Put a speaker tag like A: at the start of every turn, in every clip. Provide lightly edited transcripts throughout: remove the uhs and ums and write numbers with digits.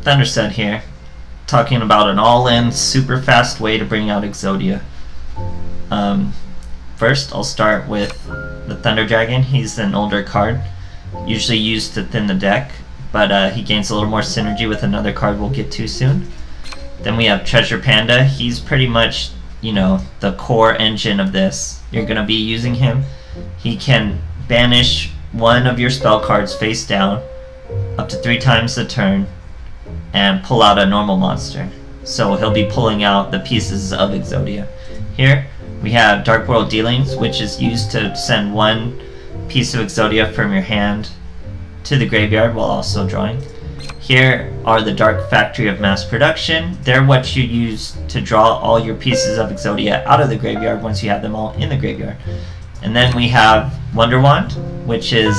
A: Thunderset here, talking about an all-in, super fast way to bring out Exodia. First, I'll start with the Thunder Dragon. He's an older card, usually used to thin the deck, but he gains a little more synergy with another card we'll get to soon. Then we have Treasure Panda. He's pretty much, you know, the core engine of this. You're going to be using him. He can banish one of your spell cards face down up to 3 times a turn and pull out a normal monster. So he'll be pulling out the pieces of Exodia. Here we have Dark World Dealings, which is used to send one piece of Exodia from your hand to the graveyard while also drawing. Here are the Dark Factory of Mass Production. They're what you use to draw all your pieces of Exodia out of the graveyard once you have them all in the graveyard. And then we have Wonder Wand, which is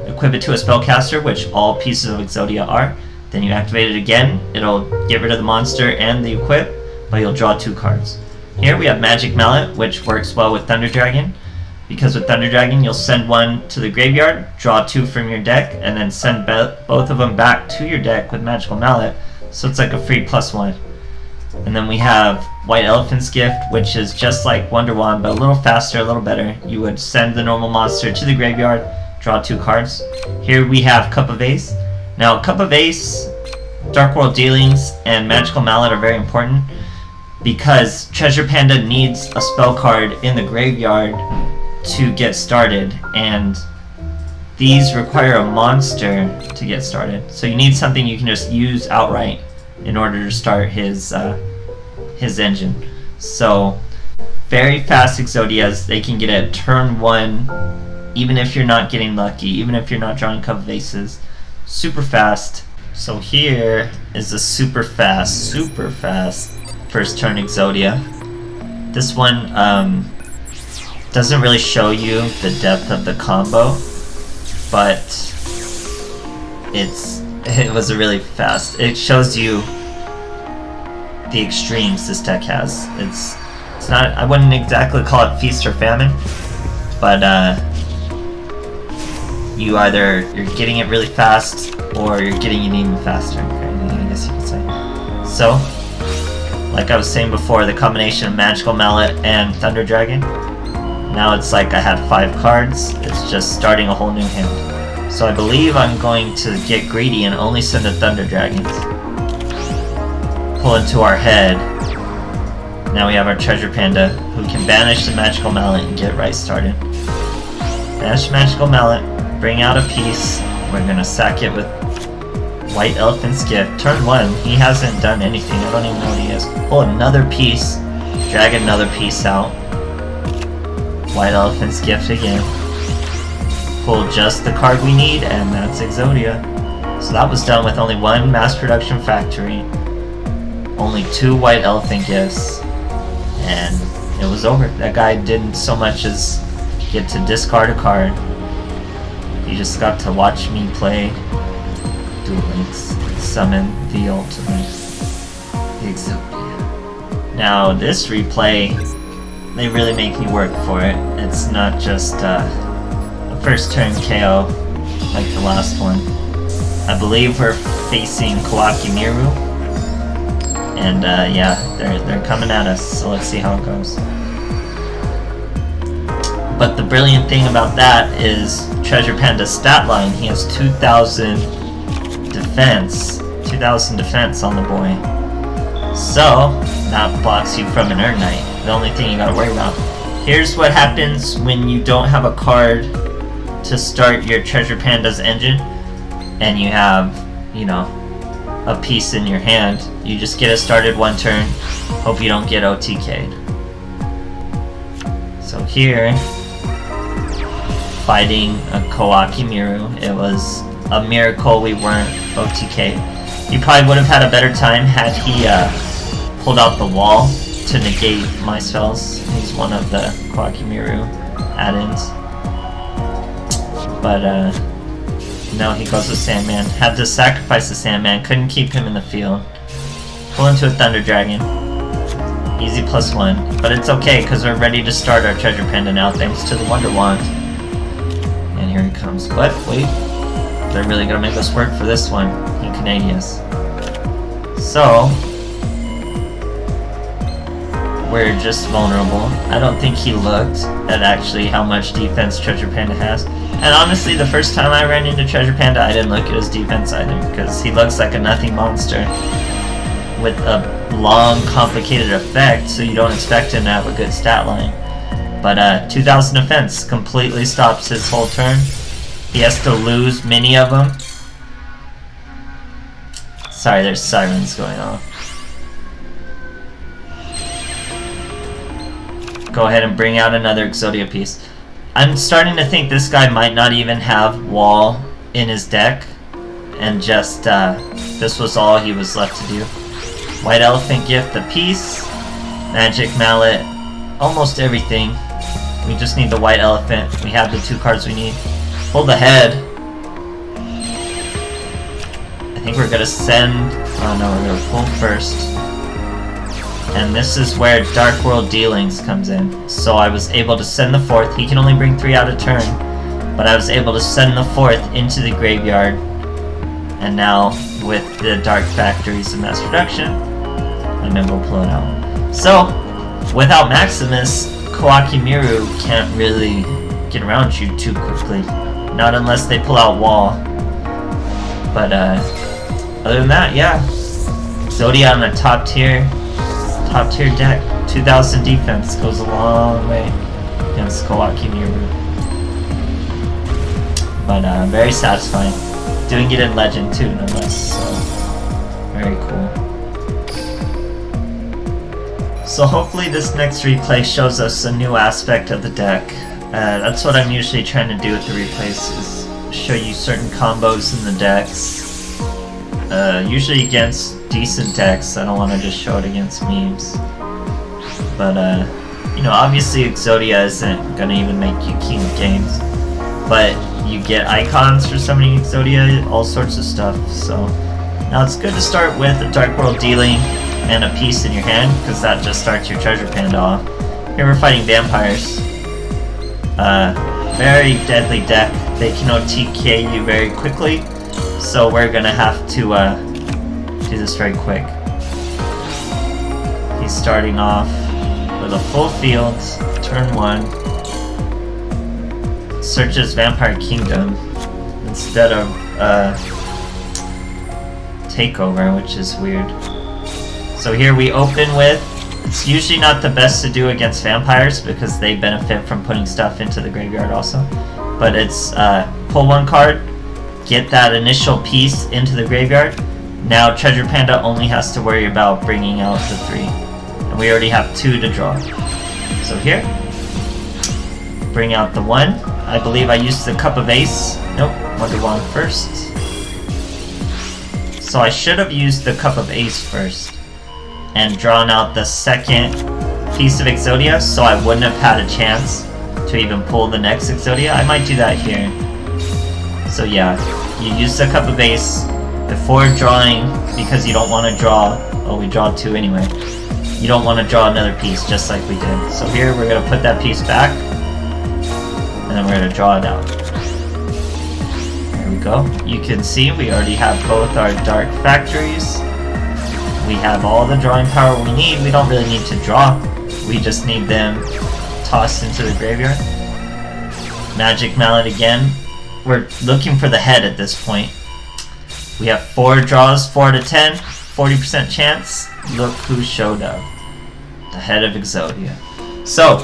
A: equip it to a spellcaster, which all pieces of Exodia are. Then you activate it again, it'll get rid of the monster and the equip, but you'll draw 2 cards. Here we have Magic Mallet, which works well with Thunder Dragon, because with Thunder Dragon you'll send one to the graveyard, draw 2 from your deck, and then send both of them back to your deck with Magical Mallet, so it's like a free +1. And then we have White Elephant's Gift, which is just like Wonder Wand, but a little faster, a little better. You would send the normal monster to the graveyard, draw 2 cards. Here we have Cup of Ace. Now, Cup of Ace, Dark World Dealings, and Magical Mallet are very important because Treasure Panda needs a spell card in the graveyard to get started, and these require a monster to get started. So you need something you can just use outright in order to start his engine. So very fast Exodias, they can get at turn 1, even if you're not getting lucky, even if you're not drawing Cup of Aces. Super fast. So here is a super fast first turn Exodia. This one doesn't really show you the depth of the combo, but it was a really fast. It shows you the extremes this deck has. It's not, I wouldn't exactly call it feast or famine, but you're getting it really fast or you're getting it even faster, I guess you could say. So, like I was saying before, the combination of Magical Mallet and Thunder Dragon, now it's like I had 5 cards, it's just starting a whole new hand. So I believe I'm going to get greedy and only send the Thunder Dragons. Pull into our head. Now we have our Treasure Panda, who can banish the Magical Mallet and get right started. Banish Magical Mallet, bring out a piece, we're gonna sack it with White Elephant's Gift. Turn 1, he hasn't done anything, I don't even know what he is. Pull another piece, drag another piece out. White Elephant's Gift again. Pull just the card we need, and that's Exodia. So that was done with only 1 Mass Production Factory, only 2 White Elephant Gifts, and it was over. That guy didn't so much as get to discard a card. He just got to watch me play Duel Links, summon the ultimate Exodia. Now this replay, they really make me work for it. It's not just a first turn KO like the last one. I believe we're facing Kawaki Miru, and yeah, they're coming at us, so let's see how it goes. But the brilliant thing about that is Treasure Panda's stat line. He has 2,000 defense. 2,000 defense on the boy. So, that blocks you from an Earn Knight. The only thing you gotta worry about. Here's what happens when you don't have a card to start your Treasure Panda's engine, and you have, you know, a piece in your hand. You just get it started 1 turn. Hope you don't get OTK'd. So here, fighting a Kawaki Miru, it was a miracle we weren't OTK'd. He probably would have had a better time had he pulled out the wall to negate my spells. He's one of the Kawaki Miru add-ins. But no, he goes with Sandman. Had to sacrifice the Sandman, couldn't keep him in the field. Pull into a Thunder Dragon. Easy +1. But it's okay, because we're ready to start our Treasure Panda now, thanks to the Wonder Wand. And here he comes. But wait, they're really gonna make us work for this one. Canadians. So we're just vulnerable. I don't think he looked at actually how much defense Treasure Panda has. And honestly, the first time I ran into Treasure Panda, I didn't look at his defense either, because he looks like a nothing monster with a long, complicated effect, so you don't expect him to have a good stat line. But 2000 defense completely stops his whole turn. He has to lose many of them. Sorry, there's sirens going off. Go ahead and bring out another Exodia piece. I'm starting to think this guy might not even have wall in his deck, and just this was all he was left to do. White Elephant gift a piece, Magic Mallet, almost everything. We just need the White Elephant. We have the 2 cards we need. Pull the head. I think we're gonna send. Oh no, we're gonna pull first. And this is where Dark World Dealings comes in. So I was able to send the 4th. He can only bring 3 out a turn, but I was able to send the 4th into the graveyard. And now, with the Dark Factories of Mass Production, I'm able to pull it out. So, without Maximus, Kawaki Miru can't really get around you too quickly. Not unless they pull out Wall. But other than that, yeah. Exodia on the top tier deck. 2000 defense goes a long way against Kawaki Miru. But very satisfying. Doing it in Legend too, no less. So very cool. So hopefully this next replay shows us a new aspect of the deck. That's what I'm usually trying to do with the replays, is show you certain combos in the decks. Usually against decent decks. I don't want to just show it against memes. But you know, obviously Exodia isn't gonna even make you king of games. But you get icons for summoning Exodia, all sorts of stuff. So now it's good to start with a Dark World Dealing and a piece in your hand, because that just starts your Treasure Panda off. Here we're fighting vampires. Very deadly deck. They can OTK you very quickly, so we're gonna have to do this very quick. He's starting off with a full field, turn 1. Searches Vampire Kingdom instead of Takeover, which is weird. So here we open with, it's usually not the best to do against vampires because they benefit from putting stuff into the graveyard also. But it's pull 1 card, get that initial piece into the graveyard. Now Treasure Panda only has to worry about bringing out the 3. And we already have 2 to draw. So here, bring out the 1. I believe I used the Cup of Ace. Nope, Wonder Wand first. So I should have used the Cup of Ace first and drawn out the second piece of Exodia, so I wouldn't have had a chance to even pull the next Exodia. I might do that here. So yeah, you use the Cup of Ace before drawing, because you don't want to draw, oh, we draw 2 anyway. You don't want to draw another piece just like we did. So here we're going to put that piece back, and then we're going to draw it out. There we go. You can see we already have both our Dark Factories. We have all the drawing power we need. We don't really need to draw. We just need them tossed into the graveyard. Magic Mallet again. We're looking for the head at this point. We have 4 draws, 4 out of 10, 40% chance. Look who showed up. The head of Exodia. So,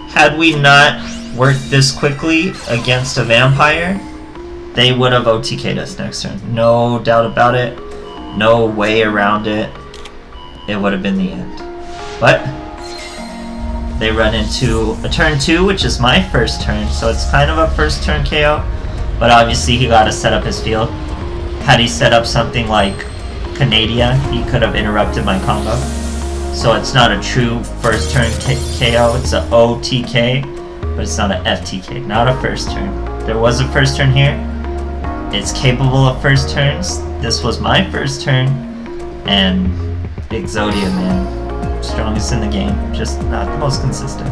A: had we not worked this quickly against a vampire, they would have OTK'd us next turn. No doubt about it. No way around it. It would have been the end. But they run into a turn 2, which is my first turn, so it's kind of a first turn KO. But obviously he got to set up his field. Had he set up something like Canadia, he could have interrupted my combo. So it's not a true first turn KO, it's a OTK, but it's not a FTK, not a first turn. There was a first turn here. It's capable of first turns. This was my first turn, and Exodia, man, strongest in the game, just not the most consistent.